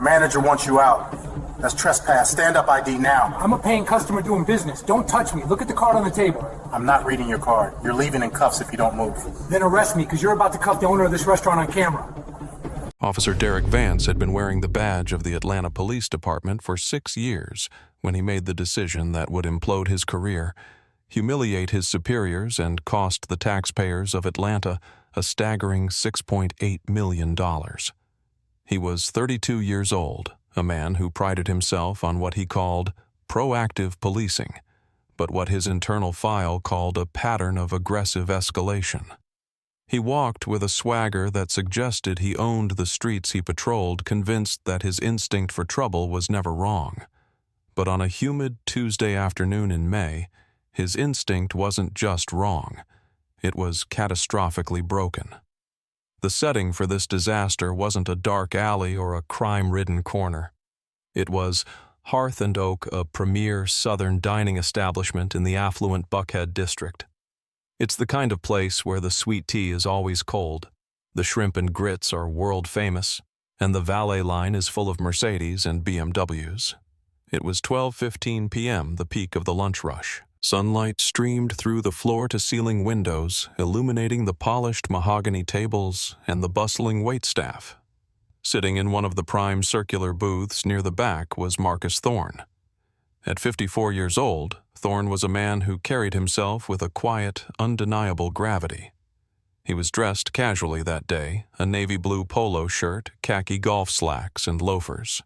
Manager wants you out. That's trespass. Stand-up ID now. I'm a paying customer doing business. Don't touch me. Look at the card on the table. I'm not reading your card. You're leaving in cuffs if you don't move. Then arrest me, because you're about to cuff the owner of this restaurant on camera. Officer Derek Vance had been wearing the badge of the Atlanta Police Department for 6 years when he made the decision that would implode his career, humiliate his superiors, and cost the taxpayers of Atlanta a staggering $6.8 million. He was 32 years old, a man who prided himself on what he called proactive policing, but what his internal file called a pattern of aggressive escalation. He walked with a swagger that suggested he owned the streets he patrolled, convinced that his instinct for trouble was never wrong. But on a humid Tuesday afternoon in May, his instinct wasn't just wrong. It was catastrophically broken. The setting for this disaster wasn't a dark alley or a crime-ridden corner. It was Hearth Oak, a premier Southern dining establishment in the affluent Buckhead district. It's the kind of place where the sweet tea is always cold, the shrimp and grits are world-famous, and the valet line is full of Mercedes and BMWs. It was 12:15 p.m., the peak of the lunch rush. Sunlight streamed through the floor-to-ceiling windows, illuminating the polished mahogany tables and the bustling waitstaff. Sitting in one of the prime circular booths near the back was Marcus Thorne. At 54 years old, Thorne was a man who carried himself with a quiet, undeniable gravity. He was dressed casually that day, a navy blue polo shirt, khaki golf slacks, and loafers.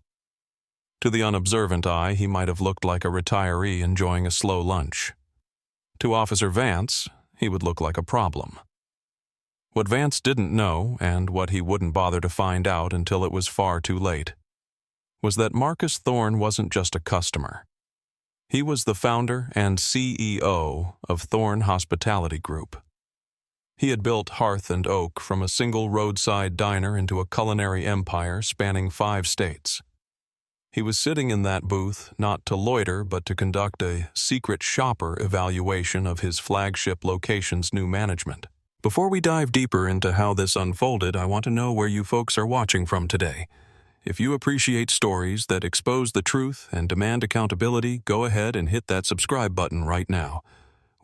To the unobservant eye, he might have looked like a retiree enjoying a slow lunch. To Officer Vance, he would look like a problem. What Vance didn't know, and what he wouldn't bother to find out until it was far too late, was that Marcus Thorne wasn't just a customer. He was the founder and CEO of Thorne Hospitality Group. He had built Hearth Oak from a single roadside diner into a culinary empire spanning 5 states. He was sitting in that booth not to loiter but to conduct a secret shopper evaluation of his flagship location's new management. Before we dive deeper into how this unfolded, I want to know where you folks are watching from today. If you appreciate stories that expose the truth and demand accountability, go ahead and hit that subscribe button right now.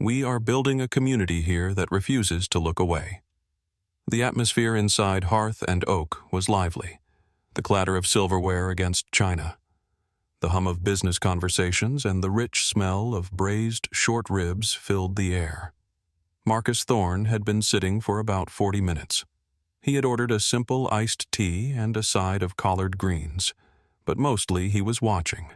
We are building a community here that refuses to look away. The atmosphere inside Hearth Oak was lively. The clatter of silverware against china, the hum of business conversations, and the rich smell of braised short ribs filled the air. Marcus Thorne had been sitting for about 40 minutes. He had ordered a simple iced tea and a side of collard greens, but mostly he was watching.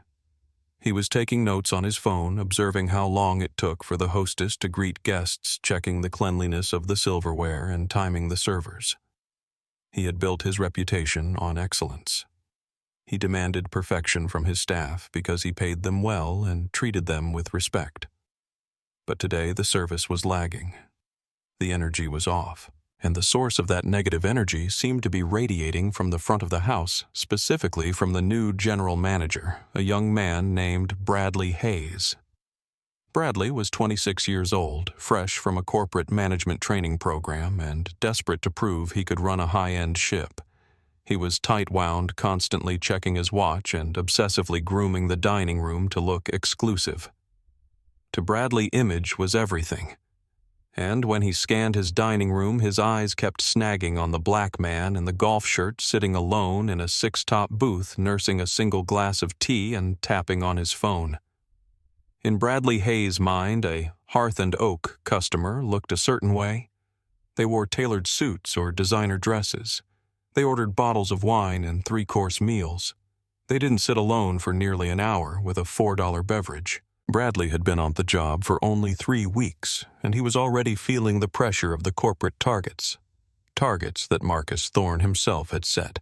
He was taking notes on his phone, observing how long it took for the hostess to greet guests, checking the cleanliness of the silverware and timing the servers. He had built his reputation on excellence. He demanded perfection from his staff because he paid them well and treated them with respect. But today the service was lagging. The energy was off, and the source of that negative energy seemed to be radiating from the front of the house, specifically from the new general manager, a young man named Bradley Hayes. Bradley was 26 years old, fresh from a corporate management training program and desperate to prove he could run a high-end ship. He was tight-wound, constantly checking his watch and obsessively grooming the dining room to look exclusive. To Bradley, image was everything. And when he scanned his dining room, his eyes kept snagging on the black man in the golf shirt sitting alone in a 6-top booth nursing a single glass of tea and tapping on his phone. In Bradley Hayes' mind, a Hearth Oak customer looked a certain way. They wore tailored suits or designer dresses. They ordered bottles of wine and 3-course meals. They didn't sit alone for nearly an hour with a $4 beverage. Bradley had been on the job for only 3 weeks, and he was already feeling the pressure of the corporate targets that Marcus Thorne himself had set,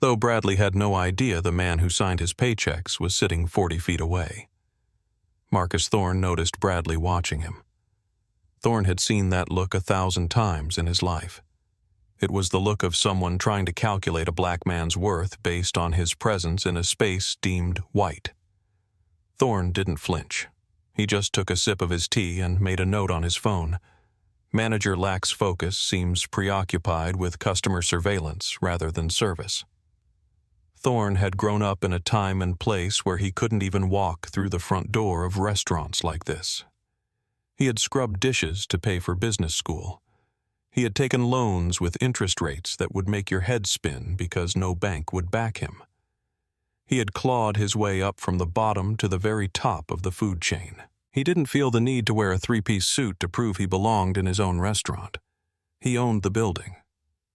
though Bradley had no idea the man who signed his paychecks was sitting 40 feet away. Marcus Thorne noticed Bradley watching him. Thorne had seen that look 1,000 times in his life. It was the look of someone trying to calculate a black man's worth based on his presence in a space deemed white. Thorne didn't flinch. He just took a sip of his tea and made a note on his phone. Manager lacks focus, seems preoccupied with customer surveillance rather than service. Thorne had grown up in a time and place where he couldn't even walk through the front door of restaurants like this. He had scrubbed dishes to pay for business school. He had taken loans with interest rates that would make your head spin because no bank would back him. He had clawed his way up from the bottom to the very top of the food chain. He didn't feel the need to wear a three-piece suit to prove he belonged in his own restaurant. He owned the building.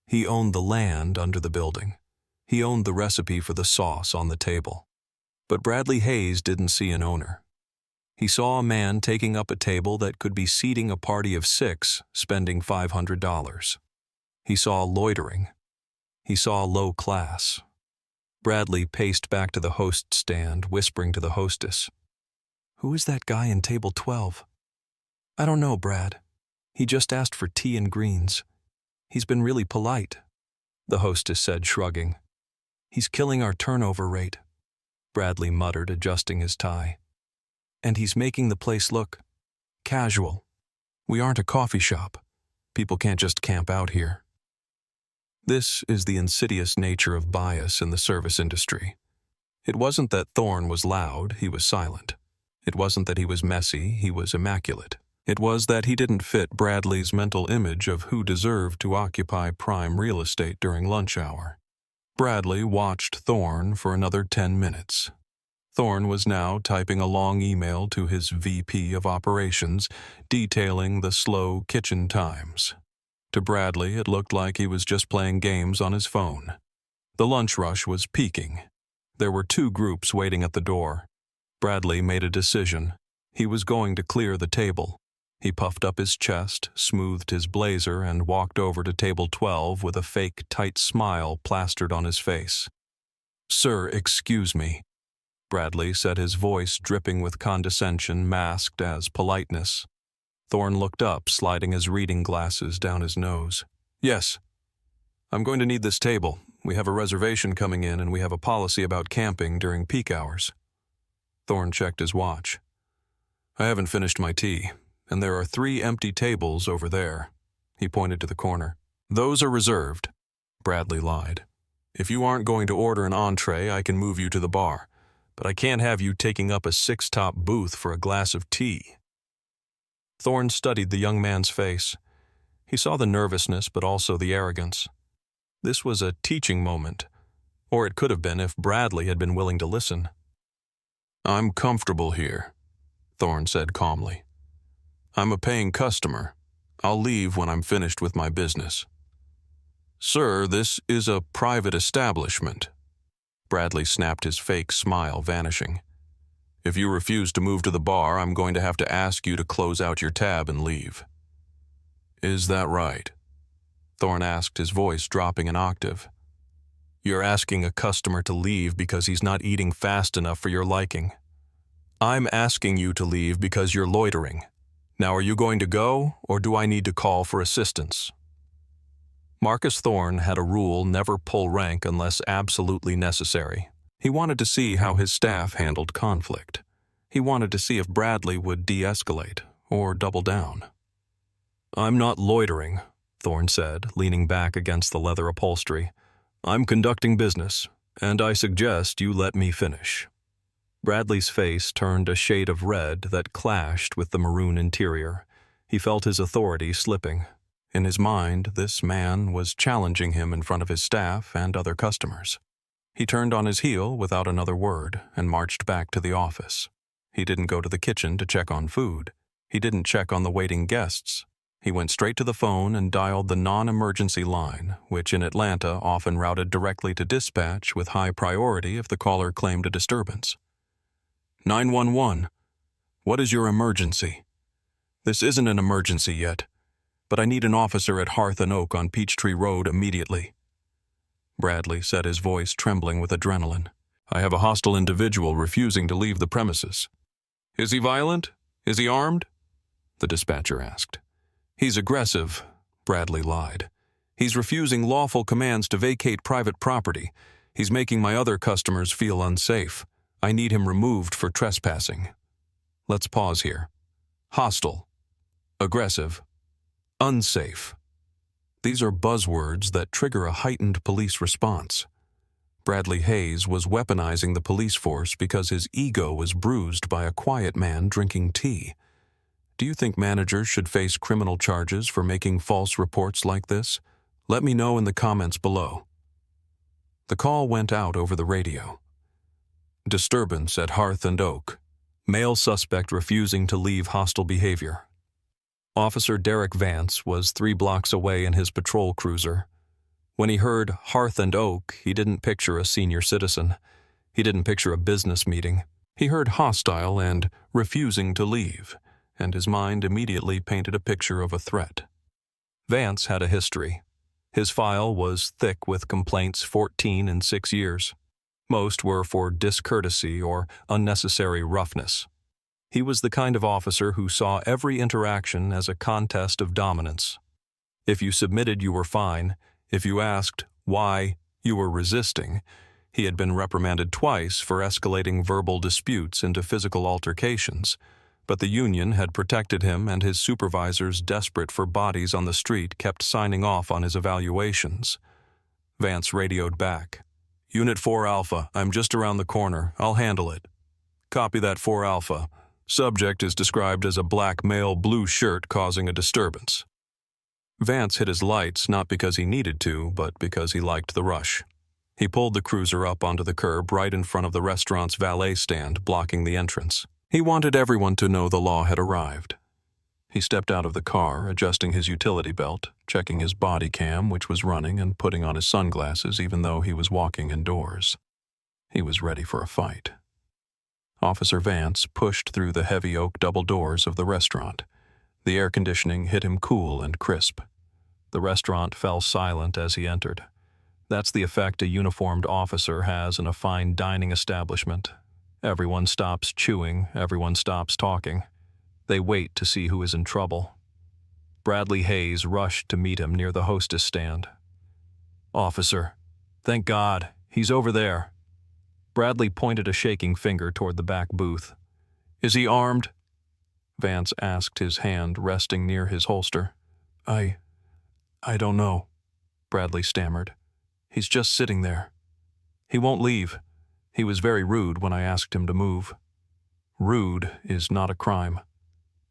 He owned the land under the building. He owned the recipe for the sauce on the table. But Bradley Hayes didn't see an owner. He saw a man taking up a table that could be seating a party of 6, spending $500. He saw loitering. He saw low class. Bradley paced back to the host stand, whispering to the hostess, "Who is that guy in table 12? "I don't know, Brad. He just asked for tea and greens. He's been really polite," the hostess said, shrugging. "He's killing our turnover rate," Bradley muttered, adjusting his tie. "And he's making the place look casual. We aren't a coffee shop. People can't just camp out here." This is the insidious nature of bias in the service industry. It wasn't that Thorne was loud, he was silent. It wasn't that he was messy, he was immaculate. It was that he didn't fit Bradley's mental image of who deserved to occupy prime real estate during lunch hour. Bradley watched Thorne for another 10 minutes. Thorne was now typing a long email to his VP of operations detailing the slow kitchen times. To Bradley, it looked like he was just playing games on his phone. The lunch rush was peaking. There were 2 groups waiting at the door. Bradley made a decision. He was going to clear the table. He puffed up his chest, smoothed his blazer, and walked over to table 12 with a fake, tight smile plastered on his face. "Sir, excuse me," Bradley said, his voice dripping with condescension masked as politeness. Thorne looked up, sliding his reading glasses down his nose. "Yes. I'm going to need this table. We have a reservation coming in and we have a policy about camping during peak hours." Thorne checked his watch. "I haven't finished my tea, and there are 3 empty tables over there." He pointed to the corner. "Those are reserved," Bradley lied. "If you aren't going to order an entree, I can move you to the bar, but I can't have you taking up a 6-top booth for a glass of tea." Thorne studied the young man's face. He saw the nervousness, but also the arrogance. This was a teaching moment, or it could have been if Bradley had been willing to listen. "I'm comfortable here," Thorne said calmly. "I'm a paying customer. I'll leave when I'm finished with my business." "Sir, this is a private establishment." Bradley snapped, his fake smile vanishing. "If you refuse to move to the bar, I'm going to have to ask you to close out your tab and leave." "Is that right?" Thorne asked, his voice dropping an octave. "You're asking a customer to leave because he's not eating fast enough for your liking. I'm asking you to leave because you're loitering. Now are you going to go, or do I need to call for assistance?" Marcus Thorne had a rule: never pull rank unless absolutely necessary. He wanted to see how his staff handled conflict. He wanted to see if Bradley would de-escalate or double down. "I'm not loitering," Thorne said, leaning back against the leather upholstery. "I'm conducting business, and I suggest you let me finish." Bradley's face turned a shade of red that clashed with the maroon interior. He felt his authority slipping. In his mind, this man was challenging him in front of his staff and other customers. He turned on his heel without another word and marched back to the office. He didn't go to the kitchen to check on food. He didn't check on the waiting guests. He went straight to the phone and dialed the non-emergency line, which in Atlanta often routed directly to dispatch with high priority if the caller claimed a disturbance. 911. "What is your emergency?" "This isn't an emergency yet, but I need an officer at Hearth Oak on Peachtree Road immediately." Bradley said, his voice trembling with adrenaline. "I have a hostile individual refusing to leave the premises." "Is he violent? Is he armed?" the dispatcher asked. "He's aggressive," Bradley lied. "He's refusing lawful commands to vacate private property. He's making my other customers feel unsafe. I need him removed for trespassing." Let's pause here. Hostile, aggressive, unsafe. These are buzzwords that trigger a heightened police response. Bradley Hayes was weaponizing the police force because his ego was bruised by a quiet man drinking tea. Do you think managers should face criminal charges for making false reports like this? Let me know in the comments below. The call went out over the radio. Disturbance at Hearth Oak. Male suspect refusing to leave hostile behavior. Officer Derek Vance was 3 blocks away in his patrol cruiser. When he heard Hearth Oak, he didn't picture a senior citizen. He didn't picture a business meeting. He heard hostile and refusing to leave, and his mind immediately painted a picture of a threat. Vance had a history. His file was thick with complaints 14 in 6 years. Most were for discourtesy or unnecessary roughness. He was the kind of officer who saw every interaction as a contest of dominance. If you submitted, you were fine. If you asked why, you were resisting. He had been reprimanded twice for escalating verbal disputes into physical altercations, but the union had protected him, and his supervisors, desperate for bodies on the street, kept signing off on his evaluations. Vance radioed back. "Unit 4 Alpha, I'm just around the corner. I'll handle it." "Copy that, 4 Alpha. Subject is described as a black male, blue shirt causing a disturbance." Vance hit his lights not because he needed to, but because he liked the rush. He pulled the cruiser up onto the curb right in front of the restaurant's valet stand, blocking the entrance. He wanted everyone to know the law had arrived. He stepped out of the car, adjusting his utility belt, checking his Bodycam, which was running, and putting on his sunglasses even though he was walking indoors. He was ready for a fight. Officer Vance pushed through the heavy oak double doors of the restaurant. The air conditioning hit him cool and crisp. The restaurant fell silent as he entered. That's the effect a uniformed officer has in a fine dining establishment. Everyone stops chewing, everyone stops talking. They wait to see who is in trouble. Bradley Hayes rushed to meet him near the hostess stand. "Officer, thank God, he's over there." Bradley pointed a shaking finger toward the back booth. "Is he armed?" Vance asked, his hand resting near his holster. I don't know," Bradley stammered. "He's just sitting there. He won't leave. He was very rude when I asked him to move." Rude is not a crime.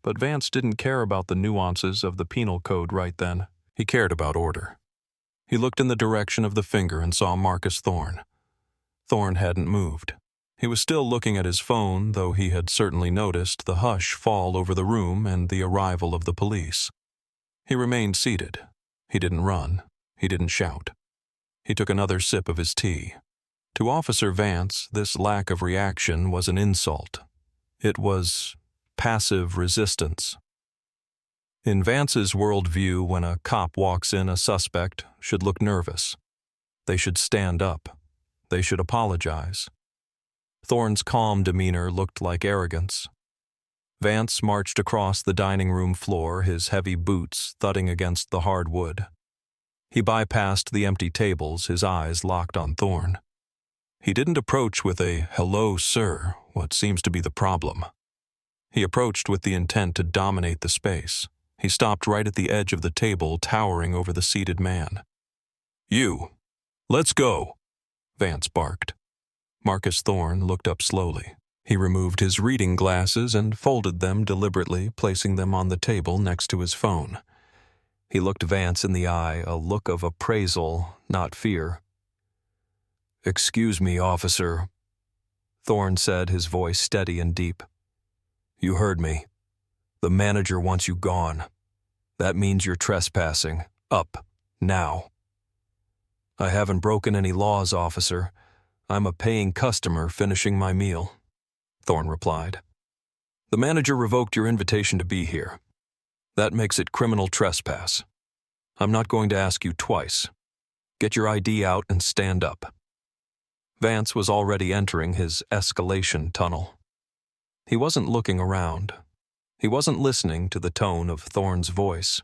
But Vance didn't care about the nuances of the penal code right then. He cared about order. He looked in the direction of the finger and saw Marcus Thorne. Thorne hadn't moved. He was still looking at his phone, though he had certainly noticed the hush fall over the room and the arrival of the police. He remained seated. He didn't run. He didn't shout. He took another sip of his tea. To Officer Vance, this lack of reaction was an insult. It was passive resistance. In Vance's worldview, when a cop walks in, a suspect should look nervous. They should stand up. They should apologize. Thorne's calm demeanor looked like arrogance. Vance marched across the dining room floor, his heavy boots thudding against the hard wood. He bypassed the empty tables, his eyes locked on Thorne. He didn't approach with a "hello, sir," what seems to be the problem. He approached with the intent to dominate the space. He stopped right at the edge of the table, towering over the seated man. "You, let's go," Vance barked. Marcus Thorne looked up slowly. He removed his reading glasses and folded them deliberately, placing them on the table next to his phone. He looked Vance in the eye, a look of appraisal, not fear. "Excuse me, officer," Thorne said, his voice steady and deep. "You heard me. The manager wants you gone. That means you're trespassing. Up. Now." "I haven't broken any laws, officer. I'm a paying customer finishing my meal," Thorne replied. "The manager revoked your invitation to be here. That makes it criminal trespass. I'm not going to ask you twice. Get your ID out and stand up." Vance was already entering his escalation tunnel. He wasn't looking around. He wasn't listening to the tone of Thorne's voice.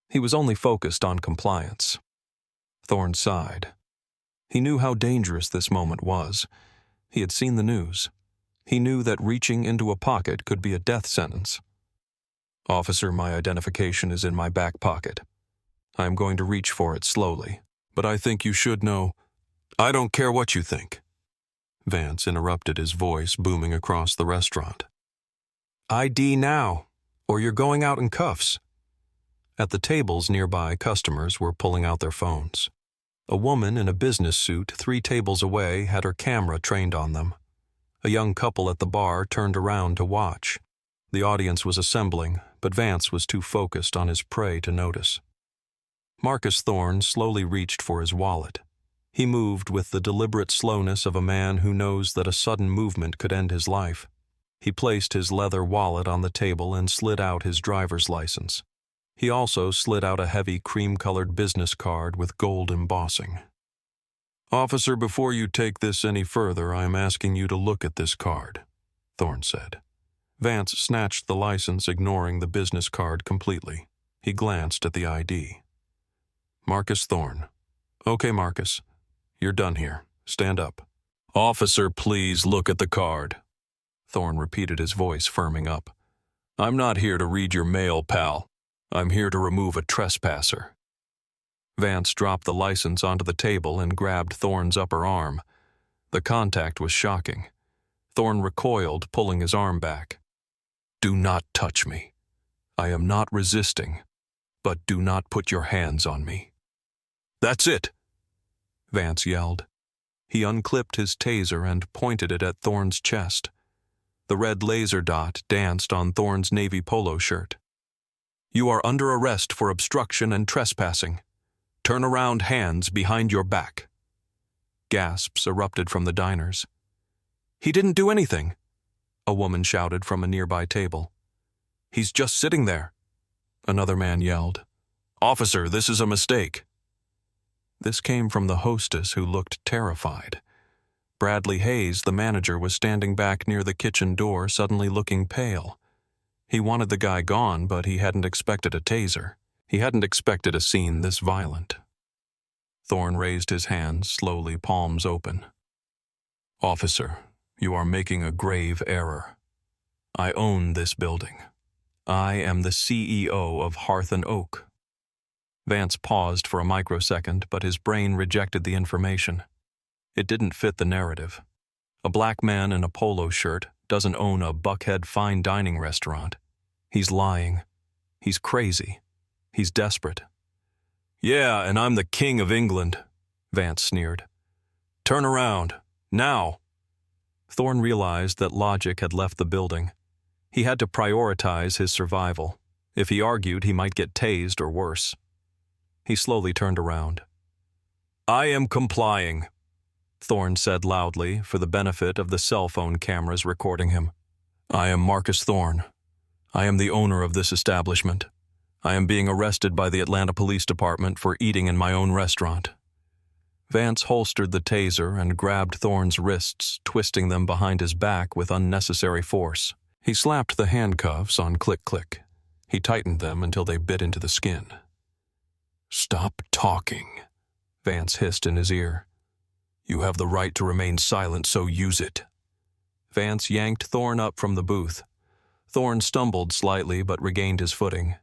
He was only focused on compliance. Thorne sighed. He knew how dangerous this moment was. He had seen the news. He knew that reaching into a pocket could be a death sentence. "Officer, my identification is in my back pocket. I am going to reach for it slowly, but I think you should know." I don't care what you think. Vance interrupted, his voice booming across the restaurant. ID now, or you're going out in cuffs. At the tables nearby, customers were pulling out their phones. A woman in a business suit 3 tables away had her camera trained on them. A young couple at the bar turned around to watch. The audience was assembling, but Vance was too focused on his prey to notice. Marcus Thorne slowly reached for his wallet. He moved with the deliberate slowness of a man who knows that a sudden movement could end his life. He placed his leather wallet on the table and slid out his driver's license. He also slid out a heavy cream-colored business card with gold embossing. "Officer, before you take this any further, I am asking you to look at this card," Thorne said. Vance snatched the license, ignoring the business card completely. He glanced at the ID. Marcus Thorne. "Okay, Marcus. You're done here. Stand up." "Officer, please look at the card," Thorne repeated, his voice firming up. "I'm not here to read your mail, pal. I'm here to remove a trespasser." Vance dropped the license onto the table and grabbed Thorne's upper arm. The contact was shocking. Thorne recoiled, pulling his arm back. "Do not touch me. I am not resisting, but do not put your hands on me." "That's it!" Vance yelled. He unclipped his taser and pointed it at Thorne's chest. The red laser dot danced on Thorne's navy polo shirt. "You are under arrest for obstruction and trespassing. Turn around, hands behind your back." Gasps erupted from the diners. "He didn't do anything," a woman shouted from a nearby table. "He's just sitting there," another man yelled. "Officer, this is a mistake." This came from the hostess, who looked terrified. Bradley Hayes, the manager, was standing back near the kitchen door, suddenly looking pale. He wanted the guy gone, but he hadn't expected a taser. He hadn't expected a scene this violent. Thorne raised his hands, slowly, palms open. "Officer, you are making a grave error. I own this building. I am the CEO of Hearth Oak." Vance paused for a microsecond, but his brain rejected the information. It didn't fit the narrative. A black man in a polo shirt doesn't own a Buckhead fine dining restaurant. He's lying. He's crazy. He's desperate. "Yeah, and I'm the King of England," Vance sneered. "Turn around. Now." Thorne realized that logic had left the building. He had to prioritize his survival. If he argued, he might get tased or worse. He slowly turned around. "I am complying," Thorne said loudly for the benefit of the cell phone cameras recording him. "I am Marcus Thorne. I am the owner of this establishment. I am being arrested by the Atlanta Police Department for eating in my own restaurant." Vance holstered the taser and grabbed Thorne's wrists, twisting them behind his back with unnecessary force. He slapped the handcuffs on click-click. He tightened them until they bit into the skin. "Stop talking," Vance hissed in his ear. "You have the right to remain silent, so use it." Vance yanked Thorne up from the booth. Thorne stumbled slightly but regained his footing.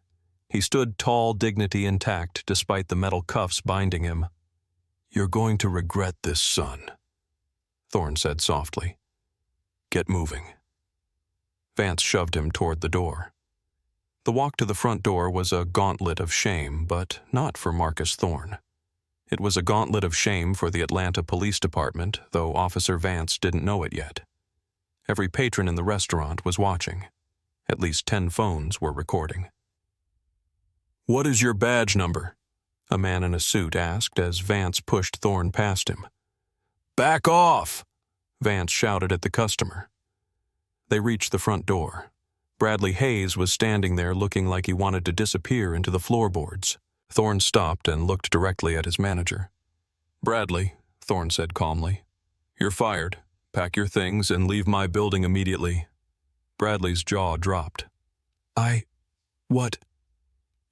He stood tall, dignity intact despite the metal cuffs binding him. "You're going to regret this, son," Thorne said softly. "Get moving." Vance shoved him toward the door. The walk to the front door was a gauntlet of shame, but not for Marcus Thorne. It was a gauntlet of shame for the Atlanta Police Department, though Officer Vance didn't know it yet. Every patron in the restaurant was watching. At least 10 phones were recording. "What is your badge number?" a man in a suit asked as Vance pushed Thorne past him. "Back off!" Vance shouted at the customer. They reached the front door. Bradley Hayes was standing there looking like he wanted to disappear into the floorboards. Thorne stopped and looked directly at his manager. "Bradley," Thorne said calmly, "you're fired. Pack your things and leave my building immediately." Bradley's jaw dropped. What?"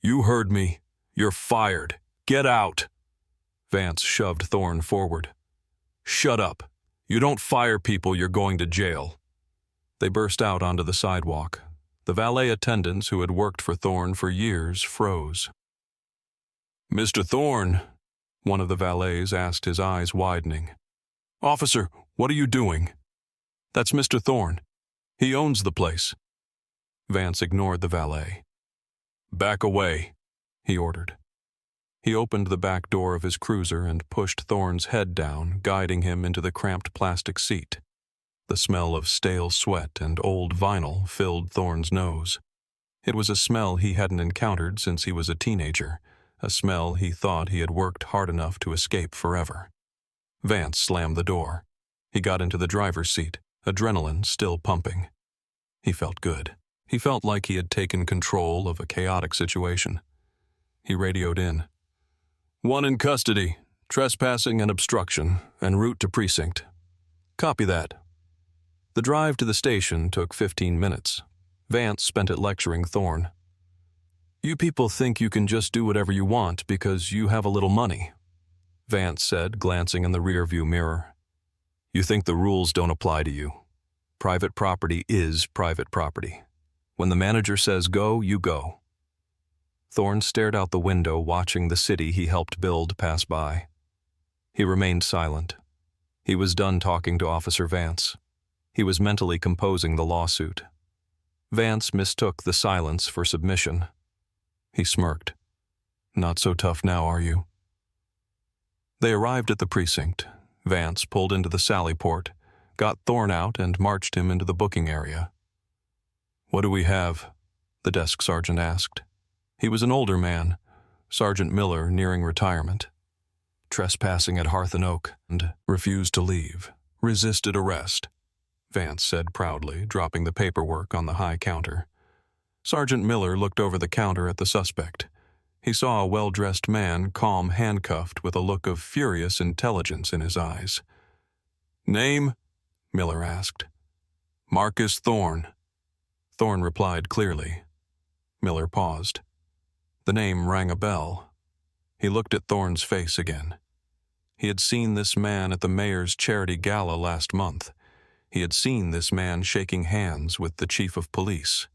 "You heard me. You're fired. Get out." Vance shoved Thorne forward. "Shut up. You don't fire people, you're going to jail." They burst out onto the sidewalk. The valet attendants who had worked for Thorne for years froze. "Mr. Thorne," one of the valets asked, his eyes widening. "Officer, what are you doing?" "That's Mr. Thorne. He owns the place." Vance ignored the valet. "Back away," he ordered. He opened the back door of his cruiser and pushed Thorne's head down, guiding him into the cramped plastic seat. The smell of stale sweat and old vinyl filled Thorne's nose. It was a smell he hadn't encountered since he was a teenager, a smell he thought he had worked hard enough to escape forever. Vance slammed the door. He got into the driver's seat, adrenaline still pumping. He felt good. He felt like he had taken control of a chaotic situation. He radioed in. "One in custody, trespassing and obstruction, en route to precinct." "Copy that." The drive to the station took 15 minutes. Vance spent it lecturing Thorne. "You people think you can just do whatever you want because you have a little money," Vance said, glancing in the rearview mirror. "You think the rules don't apply to you. Private property is private property. When the manager says go, you go." Thorne stared out the window, watching the city he helped build pass by. He remained silent. He was done talking to Officer Vance. He was mentally composing the lawsuit. Vance mistook the silence for submission. He smirked. "Not so tough now, are you?" They arrived at the precinct. Vance pulled into the sally port, got Thorne out, and marched him into the booking area. "What do we have?" the desk sergeant asked. He was an older man, Sergeant Miller, nearing retirement. "Trespassing at Hearth Oak and refused to leave. Resisted arrest," Vance said proudly, dropping the paperwork on the high counter. Sergeant Miller looked over the counter at the suspect. He saw a well-dressed man, calm, handcuffed, with a look of furious intelligence in his eyes. "Name?" Miller asked. "Marcus Thorne." Thorne replied clearly. Miller paused. The name rang a bell. He looked at Thorne's face again. He had seen this man at the mayor's charity gala last month. He had seen this man shaking hands with the chief of police.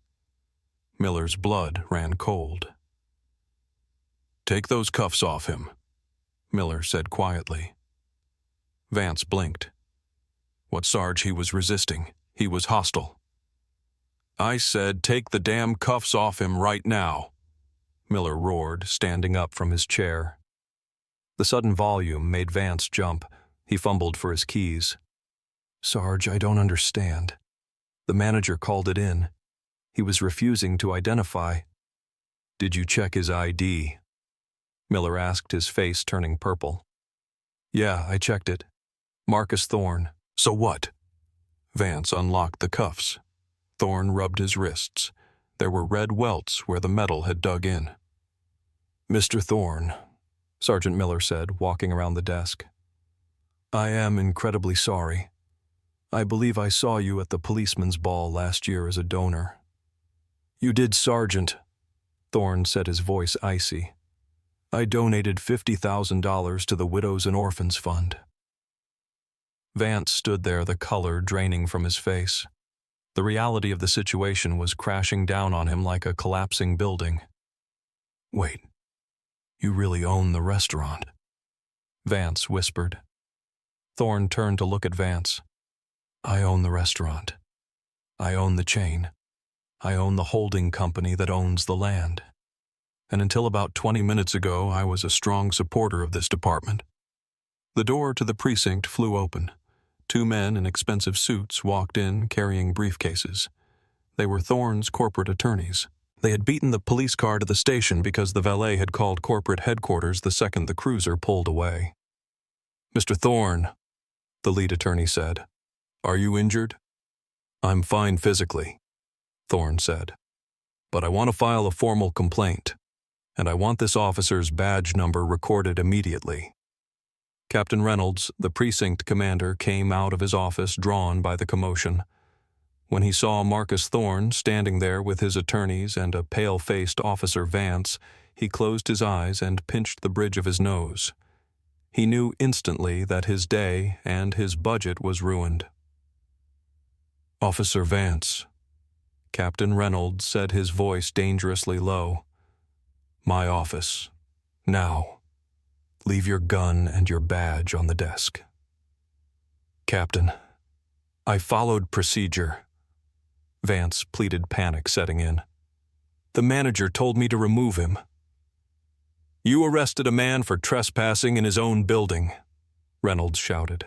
Miller's blood ran cold. "Take those cuffs off him," Miller said quietly. Vance blinked. "What, Sarge? He was resisting. He was hostile." "I said take the damn cuffs off him right now," Miller roared, standing up from his chair. The sudden volume made Vance jump. He fumbled for his keys. "Sarge, I don't understand. The manager called it in. He was refusing to identify." "Did you check his ID?" Miller asked, his face turning purple. "Yeah, I checked it. Marcus Thorne." "So what?" Vance unlocked the cuffs. Thorne rubbed his wrists. There were red welts where the metal had dug in. "Mr. Thorne," Sergeant Miller said, walking around the desk, "I am incredibly sorry. I believe I saw you at the policeman's ball last year as a donor." "You did, Sergeant," Thorne said, his voice icy. "I donated $50,000 to the Widows and Orphans Fund." Vance stood there, the color draining from his face. The reality of the situation was crashing down on him like a collapsing building. "Wait, you really own the restaurant?" Vance whispered. Thorne turned to look at Vance. "I own the restaurant. I own the chain. I own the holding company that owns the land. And until about 20 minutes ago, I was a strong supporter of this department." The door to the precinct flew open. Two men in expensive suits walked in carrying briefcases. They were Thorne's corporate attorneys. They had beaten the police car to the station because the valet had called corporate headquarters the second the cruiser pulled away. "Mr. Thorne," the lead attorney said, "are you injured?" "I'm fine physically," Thorne said, "but I want to file a formal complaint, and I want this officer's badge number recorded immediately." Captain Reynolds, the precinct commander, came out of his office, drawn by the commotion. When he saw Marcus Thorne standing there with his attorneys and a pale-faced Officer Vance, he closed his eyes and pinched the bridge of his nose. He knew instantly that his day and his budget was ruined. "Officer Vance," Captain Reynolds said, his voice dangerously low. "My office. Now. Leave your gun and your badge on the desk." Captain. I followed procedure. Vance pleaded, panic setting in. The manager told me to remove him. You arrested a man for trespassing in his own building, Reynolds shouted.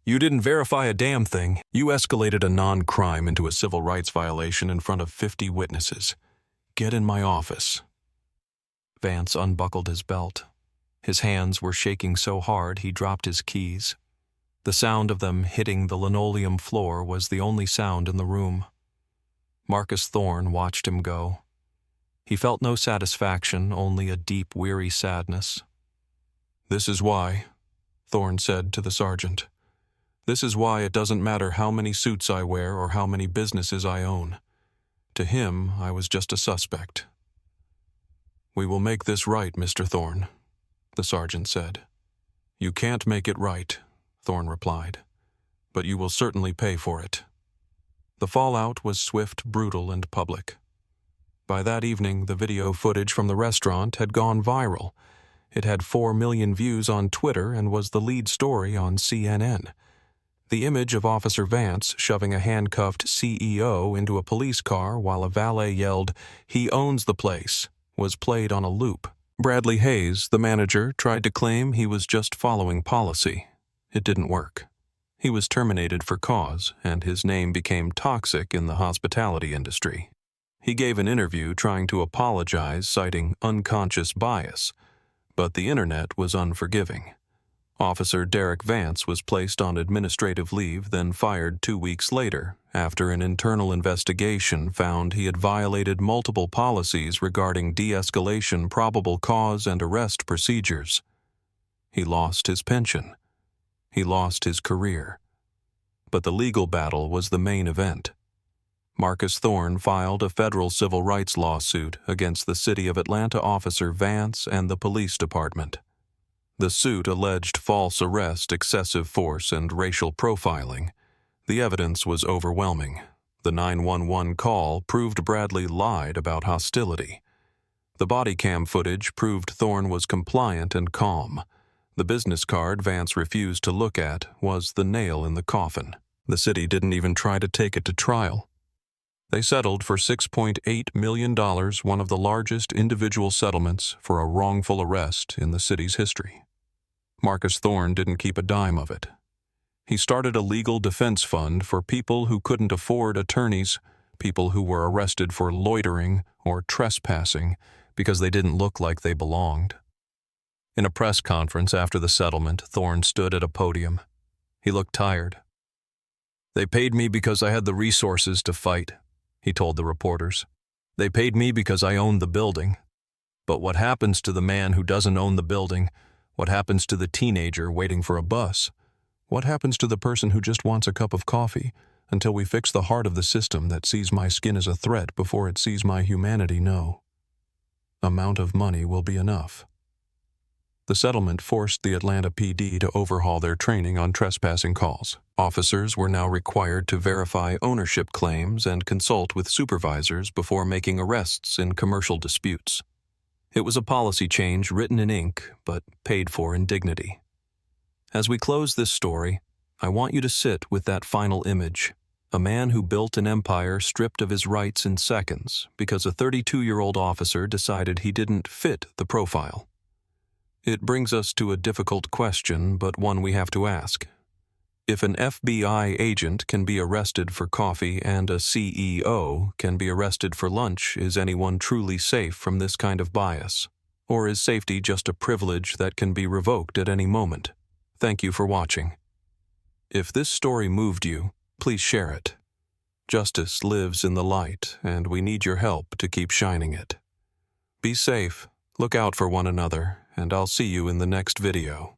You didn't verify a damn thing. You escalated a non-crime into a civil rights violation in front of 50 witnesses. Get in my office. Vance unbuckled his belt. His hands were shaking so hard he dropped his keys. The sound of them hitting the linoleum floor was the only sound in the room. Marcus Thorne watched him go. He felt no satisfaction, only a deep, weary sadness. This is why, Thorne said to the sergeant. This is why it doesn't matter how many suits I wear or how many businesses I own. To him, I was just a suspect. We will make this right, Mr. Thorne, the sergeant said. You can't make it right, Thorne replied, but you will certainly pay for it. The fallout was swift, brutal, and public. By that evening, the video footage from the restaurant had gone viral. It had 4 million views on Twitter and was the lead story on CNN. The image of Officer Vance shoving a handcuffed CEO into a police car while a valet yelled, "He owns the place," was played on a loop. Bradley Hayes, the manager, tried to claim he was just following policy. It didn't work. He was terminated for cause, and his name became toxic in the hospitality industry. He gave an interview trying to apologize, citing unconscious bias, but the internet was unforgiving. Officer Derek Vance was placed on administrative leave, then fired 2 weeks later, after an internal investigation found he had violated multiple policies regarding de-escalation, probable cause, and arrest procedures. He lost his pension. He lost his career. But the legal battle was the main event. Marcus Thorne filed a federal civil rights lawsuit against the City of Atlanta officer Vance and the police department. The suit alleged false arrest, excessive force, and racial profiling. The evidence was overwhelming. The 911 call proved Bradley lied about hostility. The Bodycam footage proved Thorne was compliant and calm. The business card Vance refused to look at was the nail in the coffin. The city didn't even try to take it to trial. They settled for $6.8 million, one of the largest individual settlements for a wrongful arrest in the city's history. Marcus Thorne didn't keep a dime of it. He started a legal defense fund for people who couldn't afford attorneys, people who were arrested for loitering or trespassing because they didn't look like they belonged. In a press conference after the settlement, Thorne stood at a podium. He looked tired. They paid me because I had the resources to fight, he told the reporters. They paid me because I owned the building. But what happens to the man who doesn't own the building? What happens to the teenager waiting for a bus? What happens to the person who just wants a cup of coffee until we fix the heart of the system that sees my skin as a threat before it sees my humanity? No. Amount of money will be enough. The settlement forced the Atlanta PD to overhaul their training on trespassing calls. Officers were now required to verify ownership claims and consult with supervisors before making arrests in commercial disputes. It was a policy change written in ink, but paid for in dignity. As we close this story, I want you to sit with that final image. A man who built an empire stripped of his rights in seconds because a 32-year-old officer decided he didn't fit the profile. It brings us to a difficult question, but one we have to ask. If an FBI agent can be arrested for coffee and a CEO can be arrested for lunch, is anyone truly safe from this kind of bias? Or is safety just a privilege that can be revoked at any moment? Thank you for watching. If this story moved you, please share it. Justice lives in the light, and we need your help to keep shining it. Be safe, look out for one another, and I'll see you in the next video.